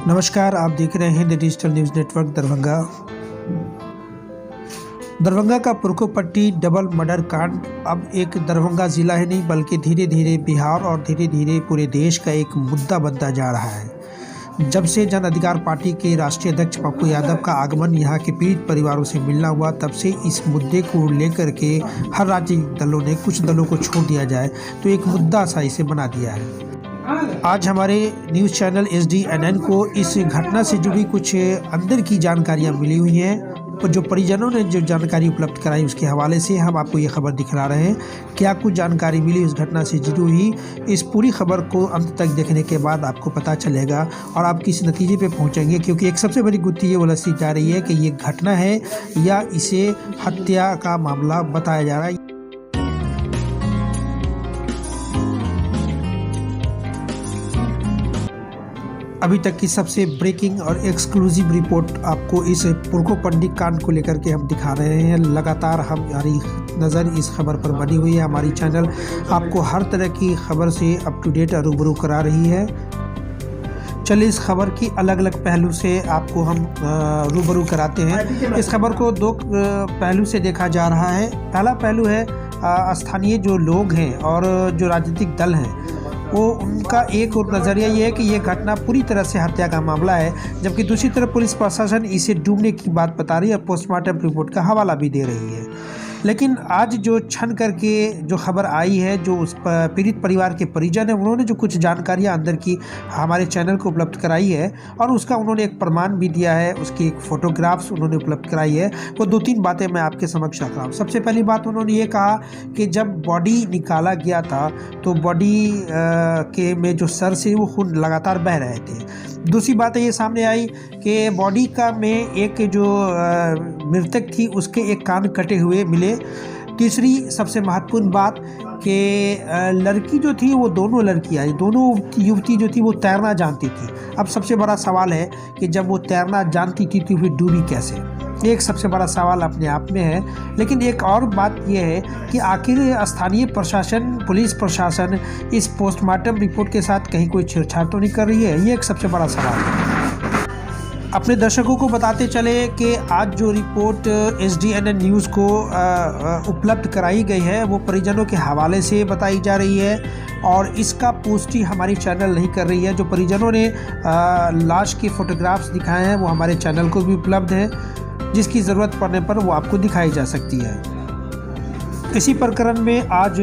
नमस्कार, आप देख रहे हैं the digital news network Darbhanga. Darbhanga का पुरकोपट्टी डबल मर्डर कांड अब एक दरभंगा ज़िला ही नहीं बल्कि धीरे धीरे बिहार और धीरे धीरे पूरे देश का एक मुद्दा बनता जा रहा है। जब से जन अधिकार पार्टी के राष्ट्रीय अध्यक्ष पप्पू यादव का आगमन यहाँ के पीड़ित परिवारों से मिलना हुआ, तब से इस मुद्दे को लेकर के हर राजनीतिक दलों ने कुछ दलों को छोड़ दिया जाए तो एक मुद्दा सा इसे बना दिया है। आज हमारे न्यूज़ चैनल SDNN को इस घटना से जुड़ी कुछ अंदर की जानकारियां मिली हुई हैं, तो जो परिजनों ने जो जानकारी उपलब्ध कराई उसके हवाले से हम आपको ये खबर दिखला रहे हैं। क्या कुछ जानकारी मिली उस घटना से जुड़ी हुई, इस पूरी खबर को अंत तक देखने के बाद आपको पता चलेगा और आप किस नतीजे पे पहुंचेंगे, क्योंकि एक सबसे बड़ी गुत्थी ये उलझती जा रही है कि ये घटना है या इसे हत्या का मामला बताया जा रहा है। अभी तक की सबसे ब्रेकिंग और एक्सक्लूसिव रिपोर्ट आपको इस पुरकोपट्टी कांड को लेकर के हम दिखा रहे हैं। लगातार हमारी नज़र इस खबर पर बनी हुई है। हमारी चैनल आपको हर तरह की खबर से अप टू डेट और रूबरू करा रही है। चलिए इस खबर की अलग अलग पहलू से आपको हम रूबरू कराते हैं। इस खबर को दो पहलू से देखा जा रहा है। पहला पहलू है स्थानीय जो लोग हैं और जो राजनीतिक दल हैं, वो उनका एक और नज़रिया ये है कि ये घटना पूरी तरह से हत्या का मामला है, जबकि दूसरी तरफ पुलिस प्रशासन इसे डूबने की बात बता रही है, पोस्टमार्टम रिपोर्ट का हवाला भी दे रही है। लेकिन आज जो छन करके जो खबर आई है, जो उस पीड़ित परिवार के परिजन हैं, उन्होंने जो कुछ जानकारियां अंदर की हमारे चैनल को उपलब्ध कराई है और उसका उन्होंने एक प्रमाण भी दिया है, उसकी एक फ़ोटोग्राफ्स उन्होंने उपलब्ध कराई है। वो दो तीन बातें मैं आपके समक्ष रख रहा हूँ। सबसे पहली बात उन्होंने ये कहा कि जब बॉडी निकाला गया था तो बॉडी के में जो सर से वो खून लगातार बह रहे थे। दूसरी बात ये सामने आई कि बॉडी का में एक जो मृतक थी उसके एक कान कटे हुए मिले। तीसरी सबसे महत्वपूर्ण बात कि लड़की जो थी, वो दोनों लड़कियाँ, दोनों युवती जो थी वो तैरना जानती थी। अब सबसे बड़ा सवाल है कि जब वो तैरना जानती थी तो फिर डूबी कैसे? एक सबसे बड़ा सवाल अपने आप में है। लेकिन एक और बात यह है कि आखिर स्थानीय प्रशासन, पुलिस प्रशासन इस पोस्टमार्टम रिपोर्ट के साथ कहीं कोई छेड़छाड़ तो नहीं कर रही है? ये एक सबसे बड़ा सवाल है। अपने दर्शकों को बताते चले कि आज जो रिपोर्ट SDNN न्यूज़ को उपलब्ध कराई गई है वो परिजनों के हवाले से बताई जा रही है और इसका पुष्टि हमारी चैनल नहीं कर रही है। जो परिजनों ने लाश के फोटोग्राफ्स दिखाए हैं वो हमारे चैनल को भी उपलब्ध है, जिसकी ज़रूरत पड़ने पर वो आपको दिखाई जा सकती है। इसी प्रकरण में आज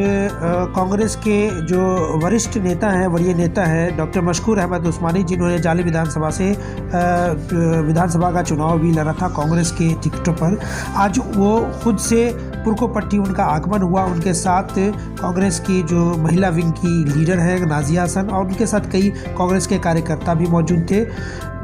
कांग्रेस के जो वरिष्ठ नेता हैं, वरीय नेता हैं डॉक्टर मशकूर अहमद उस्मानी, जिन्होंने जाली विधानसभा से विधानसभा का चुनाव भी लड़ा था कांग्रेस के टिकटों पर, आज वो खुद से पुरकोपट्टी उनका आगमन हुआ। उनके साथ कांग्रेस की जो महिला विंग की लीडर है नाजिया हसन और उनके साथ कई कांग्रेस के कार्यकर्ता भी मौजूद थे।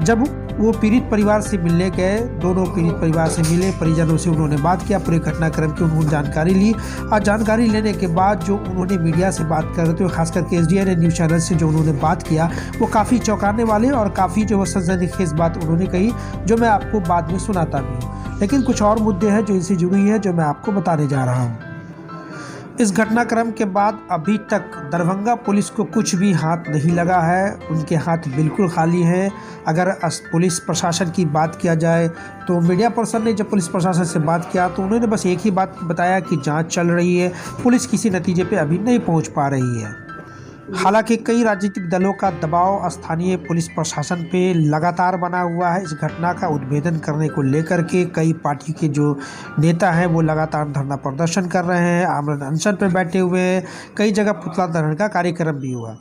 जब वो पीड़ित परिवार से मिलने गए, दोनों पीड़ित परिवार से मिले, परिजनों से उन्होंने बात किया, पूरे घटनाक्रम की उन्होंने जानकारी ली और जानकारी लेने के बाद जो उन्होंने मीडिया से बात कर रहे थे, खास करके SDNN न्यूज़ चैनल से जो उन्होंने बात किया वो काफ़ी चौंकाने वाले और काफ़ी जो सनसनीखेज बात उन्होंने कही, जो मैं आपको बाद में सुनाता भी हूँ। लेकिन कुछ और मुद्दे हैं जो इनसे जुड़ी है, जो मैं आपको बताने जा रहा हूँ। इस घटनाक्रम के बाद अभी तक दरभंगा पुलिस को कुछ भी हाथ नहीं लगा है, उनके हाथ बिल्कुल खाली हैं। अगर पुलिस प्रशासन की बात किया जाए तो मीडिया पर्सन ने जब पुलिस प्रशासन से बात किया तो उन्होंने बस एक ही बात बताया कि जांच चल रही है, पुलिस किसी नतीजे पे अभी नहीं पहुंच पा रही है। हालांकि कई राजनीतिक दलों का दबाव स्थानीय पुलिस प्रशासन पे लगातार बना हुआ है। इस घटना का उद्भेदन करने को लेकर के कई पार्टी के जो नेता हैं वो लगातार धरना प्रदर्शन कर रहे हैं, आमरण अनशन पर बैठे हुए हैं, कई जगह पुतला दहन का कार्यक्रम भी हुआ।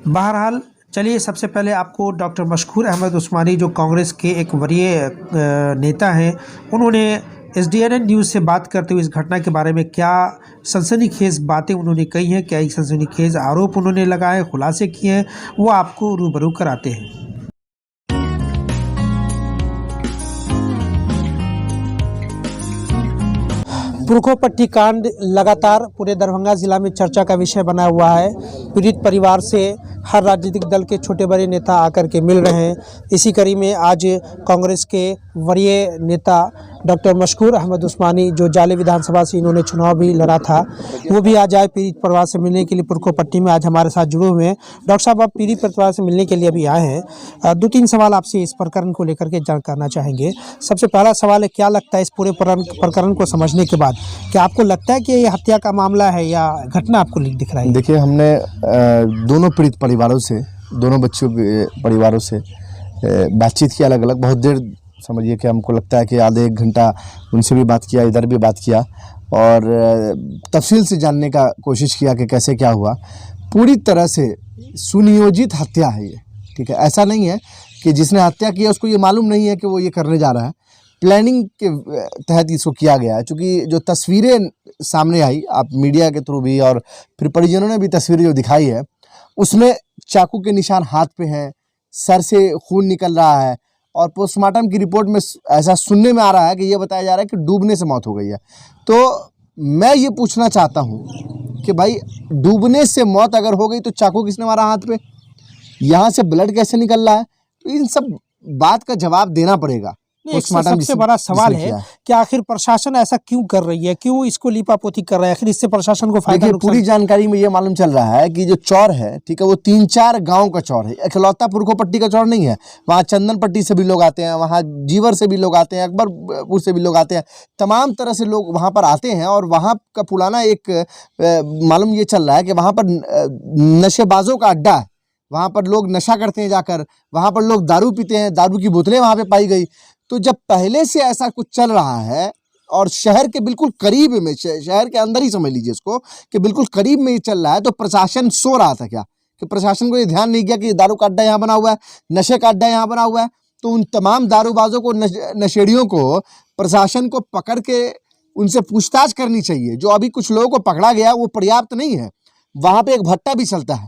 बहरहाल चलिए सबसे पहले आपको डॉक्टर मशकूर अहमद उस्मानी, जो कांग्रेस के एक वरीय नेता हैं, उन्होंने SDNN न्यूज़ से बात करते हुए इस घटना के बारे में क्या सनसनीखेज बातें उन्होंने कही हैं, क्या एक सनसनीखेज आरोप उन्होंने लगाए, खुलासे किए हैं, वो आपको रूबरू कराते हैं। पुरकोपट्टी कांड लगातार पूरे दरभंगा ज़िला में चर्चा का विषय बना हुआ है। पीड़ित परिवार से हर राजनीतिक दल के छोटे बड़े नेता आकर के मिल रहे हैं। इसी कड़ी में आज कांग्रेस के वरीय नेता डॉक्टर मशकूर अहमद उस्मानी, जो जाले विधानसभा से इन्होंने चुनाव भी लड़ा था, वो भी आज आए पीड़ित परिवार से मिलने के लिए। पुरको पट्टी में आज हमारे साथ जुड़े हुए हैं। डॉक्टर साहब, आप पीड़ित परिवार से मिलने के लिए अभी आए हैं। 2-3 सवाल आपसे इस प्रकरण को लेकर के जान करना चाहेंगे। सबसे पहला सवाल है, क्या लगता है इस पूरे प्रकरण को समझने के बाद, क्या आपको लगता है कि ये हत्या का मामला है या घटना आपको दिख रहा है? देखिए, हमने दोनों पीड़ित परिवारों से, दोनों बच्चों के परिवारों से बातचीत की अलग अलग। बहुत देर, समझिए कि हमको लगता है कि आधे 1 घंटा उनसे भी बात किया, इधर भी बात किया और तफसील से जानने का कोशिश किया कि कैसे क्या हुआ। पूरी तरह से सुनियोजित हत्या है ये, ठीक है। ऐसा नहीं है कि जिसने हत्या की है उसको ये मालूम नहीं है कि वो ये करने जा रहा है। प्लानिंग के तहत इसको किया गया है। चूँकि जो तस्वीरें सामने आई, आप मीडिया के थ्रू भी और फिर परिजनों ने भी तस्वीरें जो दिखाई है, उसमें चाकू के निशान हाथ पे हैं, सर से खून निकल रहा है और पोस्टमार्टम की रिपोर्ट में ऐसा सुनने में आ रहा है कि ये बताया जा रहा है कि डूबने से मौत हो गई है। तो मैं ये पूछना चाहता हूँ कि भाई, डूबने से मौत अगर हो गई तो चाकू किसने मारा हाथ पे, यहाँ से ब्लड कैसे निकल रहा है? तो इन सब बात का जवाब देना पड़ेगा। सबसे बड़ा सवाल है कि आखिर प्रशासन ऐसा क्यों कर रही है, क्यों इसको लीपापोती कर रहा है? आखिर इससे प्रशासन को फायदा? पूरी जानकारी में ये मालूम चल रहा है कि जो चौर है, ठीक है, वो 3-4 गांव का चौर है, इकलौता पुरको पट्टी का चौर नहीं है। वहाँ चंदन पट्टी से भी लोग आते हैं, वहाँ जीवर से भी लोग आते हैं, अकबरपुर से भी लोग आते हैं, तमाम तरह से लोग वहाँ पर आते हैं। और वहाँ का पुराना एक मालूम ये चल रहा है कि वहाँ पर नशेबाजों का अड्डा है। वहाँ पर लोग नशा करते हैं जाकर, वहाँ पर लोग दारू पीते हैं, दारू की बोतलें वहाँ पे पाई गई। तो जब पहले से ऐसा कुछ चल रहा है और शहर के बिल्कुल करीब में, शहर के अंदर ही समझ लीजिए इसको, कि बिल्कुल करीब में ये चल रहा है, तो प्रशासन सो रहा था क्या? कि प्रशासन को ये ध्यान नहीं किया कि दारू का अड्डा यहाँ बना हुआ है, नशे का अड्डा यहाँ बना हुआ है? तो उन तमाम दारूबाजों को, नशेड़ियों को प्रशासन को पकड़ के उनसे पूछताछ करनी चाहिए। जो अभी कुछ लोगों को पकड़ा गया वो पर्याप्त नहीं है। वहाँ पे एक भट्टा भी चलता है,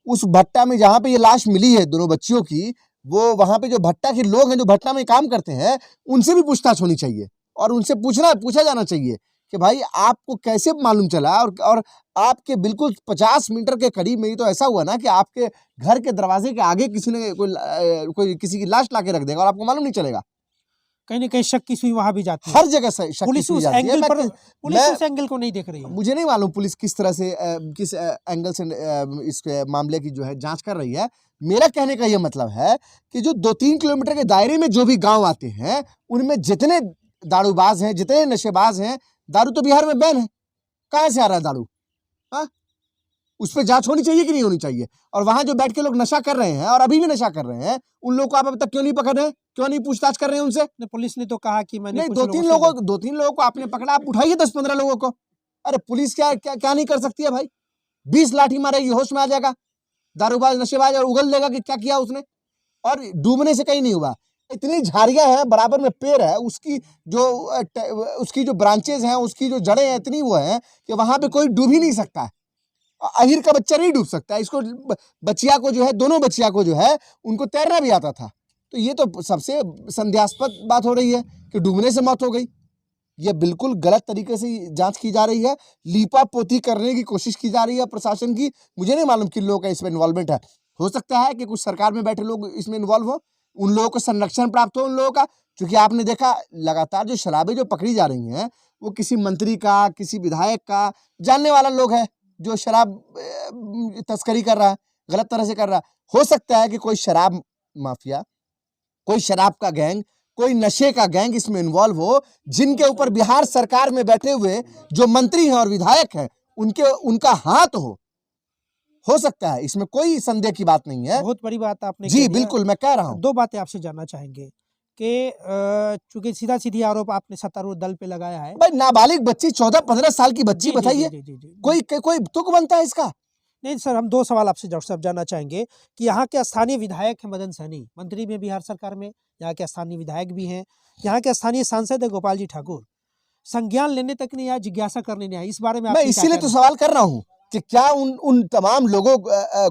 उस भट्टा में जहाँ पे ये लाश मिली है दोनों बच्चियों की, वो वहाँ पे जो भट्टा के लोग हैं, जो भट्टा में काम करते हैं, उनसे भी पूछताछ होनी चाहिए और उनसे पूछा जाना चाहिए कि भाई, आपको कैसे मालूम चला? और आपके बिल्कुल 50 मीटर के करीब में ही तो ऐसा हुआ ना कि आपके घर के दरवाजे के आगे किसी ने कोई किसी की लाश ला के रख देगा और आपको मालूम नहीं चलेगा। कहीं ना कहीं शक की सुई वहां भी जाती है, हर जगह से शक की सुई जाती है। पुलिस उस एंगल को नहीं देख रही है। मुझे नहीं मालूम पुलिस किस तरह से, किस एंगल से इस मामले की जो है जांच कर रही है। मेरा कहने का ये मतलब है कि जो 2-3 किलोमीटर के दायरे में जो भी गांव आते हैं, उनमें जितने दारूबाज हैं, जितने नशेबाज हैं, दारू तो बिहार में बैन है, कहाँ से आ रहा है दारू? हाँ, उस पर जांच होनी चाहिए कि नहीं होनी चाहिए? और वहां जो बैठ के लोग नशा कर रहे हैं और अभी भी नशा कर रहे हैं, उन लोगों को आप अब तक क्यों नहीं पकड़ रहे हैं? क्यों नहीं पूछताछ कर रहे हैं उनसे? पुलिस ने तो कहा कि मैंने नहीं, 2-3 लोगों को आपने पकड़ा, आप उठाइए 10-15 लोगों को। अरे पुलिस क्या नहीं कर सकती है भाई? 20 लाठी मारेगी, होश में आ जाएगा दारूबाज, नशेबाज, और उगल देगा कि क्या किया उसने। और डूबने से कहीं नहीं हुआ। इतनी झाड़ियां हैं, बराबर में पेड़ है, उसकी जो ब्रांचेज हैं, उसकी जो जड़ें हैं, इतनी वो है कि वहां पे कोई डूब ही नहीं सकता है। अहिर का बच्चा नहीं डूब सकता। इसको बच्चिया को जो है, दोनों बच्चिया को जो है, उनको तैरना भी आता था। तो ये तो सबसे संदेहास्पद बात हो रही है कि डूबने से मौत हो गई। ये बिल्कुल गलत तरीके से जांच की जा रही है, लीपापोती करने की कोशिश की जा रही है प्रशासन की। मुझे नहीं मालूम किन लोगों का इसमें इन्वॉल्वमेंट है। हो सकता है कि कुछ सरकार में बैठे लोग इसमें इन्वॉल्व हो, उन लोगों को संरक्षण प्राप्त हो, उन लोगों का। क्योंकि आपने देखा लगातार जो शराबें जो पकड़ी जा रही हैं, वो किसी मंत्री का, किसी विधायक का जानने वाला लोग है जो शराब तस्करी कर रहा है, गलत तरह से कर रहा है। हो सकता है कि कोई शराब माफिया, कोई शराब का गैंग, कोई नशे का गैंग इसमें इन्वॉल्व हो, जिनके ऊपर बिहार सरकार में बैठे हुए जो मंत्री हैं और विधायक हैं, उनका हाथ हो सकता है। इसमें कोई संदेह की बात नहीं है। बहुत बड़ी बात आपने जी बिल्कुल, मैं कह रहा हूं। 2 बातें आपसे जानना चाहेंगे कि चूंकि सीधा सीधी आरोप आपने सत्तारूढ़ दल पे लगाया है। भाई, नाबालिग बच्ची, 14-15 साल की बच्ची, बताइए कोई तुक बनता है इसका? नहीं सर, हम 2 सवाल आपसे डॉक्टर साहब जानना चाहेंगे कि यहाँ के स्थानीय विधायक हैं मदन सहनी, मंत्री में बिहार सरकार में, यहाँ के स्थानीय विधायक भी हैं, यहाँ के स्थानीय सांसद है गोपाल जी ठाकुर, संज्ञान लेने तक नहीं आया, जिज्ञासा करने नहीं आया। इस बारे में मैं इसीलिए तो सवाल कर रहा हूँ कि क्या उन तमाम लोगों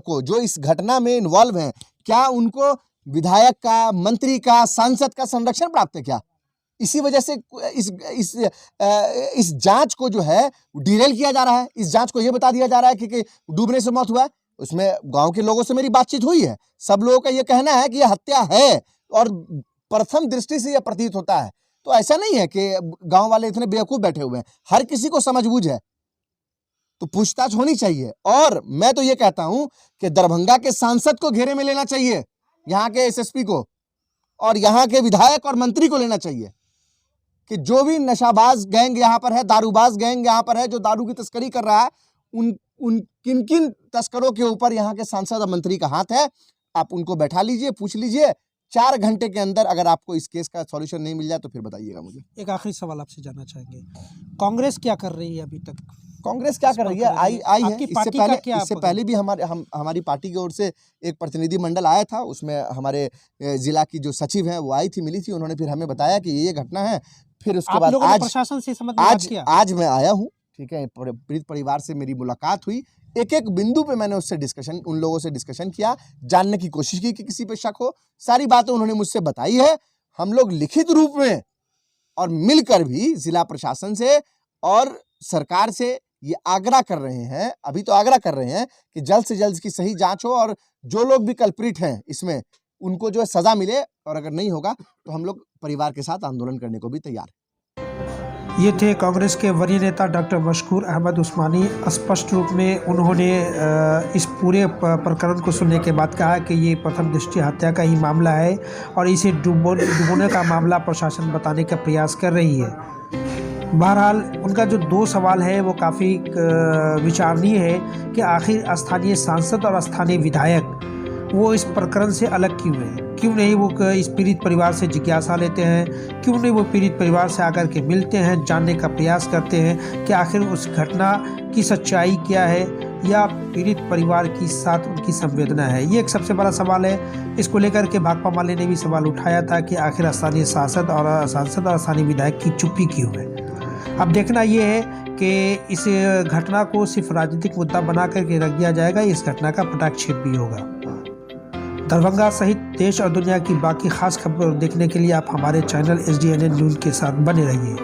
को जो इस घटना में इन्वॉल्व हैं, क्या उनको विधायक का, मंत्री का, सांसद का संरक्षण प्राप्त है क्या? इसी वजह से इस जांच को जो है डिरेल किया जा रहा है। इस जांच को यह बता दिया जा रहा है कि डूबने से मौत हुआ है। उसमें गांव के लोगों से मेरी बातचीत हुई है। सब लोगों का ये कहना है कि यह हत्या है और प्रथम दृष्टि से यह प्रतीत होता है। तो ऐसा नहीं है कि गांव वाले इतने बेवकूफ बैठे हुए हैं, हर किसी को समझबूझ है, तो पूछताछ होनी चाहिए। और मैं तो ये कहता हूं कि दरभंगा के सांसद को घेरे में लेना चाहिए, यहाँ के एसएसपी को, और यहाँ के विधायक और मंत्री को लेना चाहिए कि जो भी नशाबाज गैंग यहाँ पर है, दारूबाज गैंग यहाँ पर है, जो दारू की तस्करी कर रहा है, उन किन किन तस्करों के ऊपर यहाँ के सांसद और मंत्री का हाथ है, आप उनको बैठा लीजिए, पूछ लीजिए। 4 घंटे के अंदर अगर आपको इस केस का सॉल्यूशन नहीं मिल जाए तो फिर बताइएगा मुझे। एक आखिरी सवाल आपसे जानना चाहेंगे, कांग्रेस क्या कर रही है अभी तक? कांग्रेस क्या कर रही है? आई है। इससे पहले भी हमारी पार्टी की ओर से एक प्रतिनिधि मंडल आया था, उसमें हमारे जिला की जो सचिव हैं वो आई थी, मिली थी, उन्होंने फिर हमें बताया कि ये घटना है। फिर उसके बाद आज प्रशासन से आज मैं आया हूँ, ठीक है, पीड़ित परिवार से मेरी मुलाकात हुई, एक एक बिंदु पे मैंने उन लोगों से डिस्कशन किया, जानने की कोशिश की कि किसी पे शक हो। सारी बातें उन्होंने मुझसे बताई है। हम लोग लिखित रूप में और मिलकर भी जिला प्रशासन से और सरकार से ये आग्रह कर रहे हैं, अभी तो आग्रह कर रहे हैं कि जल्द से जल्द इसकी सही जांच हो और जो लोग भी कल्प्रिट हैं इसमें उनको जो है सजा मिले, और अगर नहीं होगा तो हम लोग परिवार के साथ आंदोलन करने को भी तैयार हैं। ये थे कांग्रेस के वरीय नेता डॉक्टर मशकूर अहमद उस्मानी। स्पष्ट रूप में उन्होंने इस पूरे प्रकरण को सुनने के बाद कहा कि ये प्रथम दृष्टि हत्या का ही मामला है और इसे डुबोने का मामला प्रशासन बताने का प्रयास कर रही है। बहरहाल उनका जो 2 सवाल है वो काफ़ी विचारणीय है कि आखिर स्थानीय सांसद और स्थानीय विधायक वो इस प्रकरण से अलग क्यों है, क्यों नहीं वो इस पीड़ित परिवार से जिज्ञासा लेते हैं, क्यों नहीं वो पीड़ित परिवार से आकर के मिलते हैं, जानने का प्रयास करते हैं कि आखिर उस घटना की सच्चाई क्या है या पीड़ित परिवार के साथ उनकी संवेदना है। ये एक सबसे बड़ा सवाल है। इसको लेकर के भाकपा माले ने भी सवाल उठाया था कि आखिर स्थानीय सांसद और स्थानीय विधायक की चुप्पी क्यों है। अब देखना ये है कि इस घटना को सिर्फ राजनीतिक मुद्दा बना करके रख दिया जाएगा, इस घटना का पटाक्षेप भी होगा। दरभंगा सहित देश और दुनिया की बाकी खास खबरों देखने के लिए आप हमारे चैनल SDNN न्यूज़ के साथ बने रहिए।